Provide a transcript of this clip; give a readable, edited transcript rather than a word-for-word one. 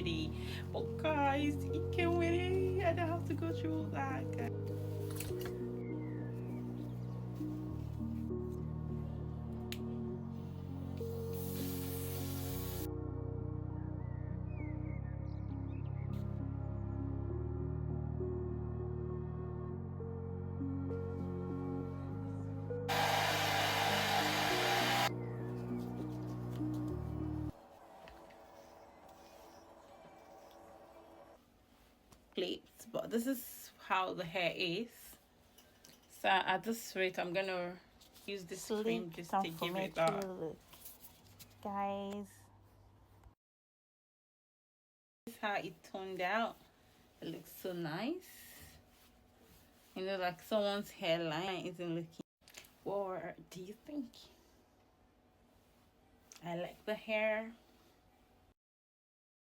pretty. But guys, it came with it. I don't have to go through all that, guys. Plates, but this is how the hair is. So at this rate, I'm gonna use this cream just to give it that look, guys. This is how it turned out. It looks so nice. You know, like someone's hairline isn't looking. What do you think? I like the hair.